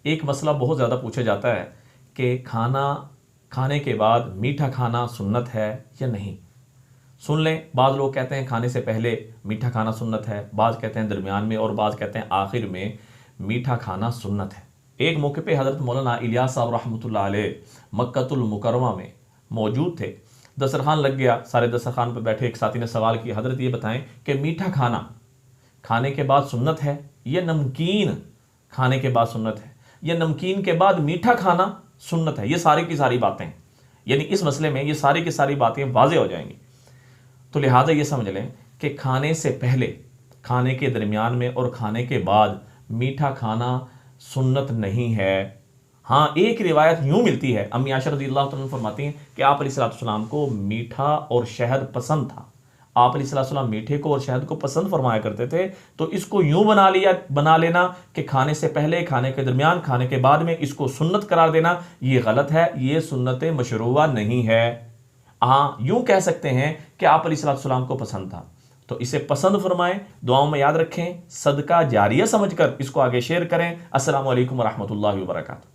एक मसला बहुत ज़्यादा पूछा जाता है कि खाना खाने के बाद मीठा खाना सुन्नत है या नहीं। सुन लें, बाद लोग कहते हैं खाने से पहले मीठा खाना सुन्नत है, बाद कहते हैं दरमियान में, और बाद कहते हैं आखिर में मीठा खाना सुन्नत है। एक मौके पे हज़रत मौलाना इलियास साहब रहमतुल्लाह अलैह मक्कतुल मुकर्रमा में मौजूद थे। दस्तरखान लग गया, सारे दस्तरखान पर बैठे। एक साथी ने सवाल किया, हज़रत ये बताएं कि मीठा खाना खाने के बाद सुन्नत है या नमकीन खाने के बाद सुन्नत है, या नमकीन के बाद मीठा खाना सुन्नत है। ये सारी की सारी बातें, यानी इस मसले में ये सारी की सारी बातें वाज़ेह हो जाएंगी। तो लिहाजा ये समझ लें कि खाने से पहले, खाने के दरमियान में और खाने के बाद मीठा खाना सुन्नत नहीं है। हाँ, एक रिवायत यूँ मिलती है, अम्मी आयशा रज़ियल्लाहु तआला फरमाती हैं कि आप अलैहिस्सलाम को मीठा और शहद पसंद था। आप अलैहिस्सलाम मीठे को और शहद को पसंद फरमाया करते थे। तो इसको यूँ बना लेना कि खाने से पहले, खाने के दरमियान, खाने के बाद में इसको सुन्नत करार देना, ये गलत है, ये सुन्नत मशरूआ नहीं है। हाँ, यूं कह सकते हैं कि आप अलैहिस्सलाम को पसंद था, तो इसे पसंद फरमाएं, दुआओं में याद रखें, सदका जारिया समझकर इसको आगे शेयर करें। अस्सलामु अलैकुम व रहमतुल्लाहि व बरकातहू।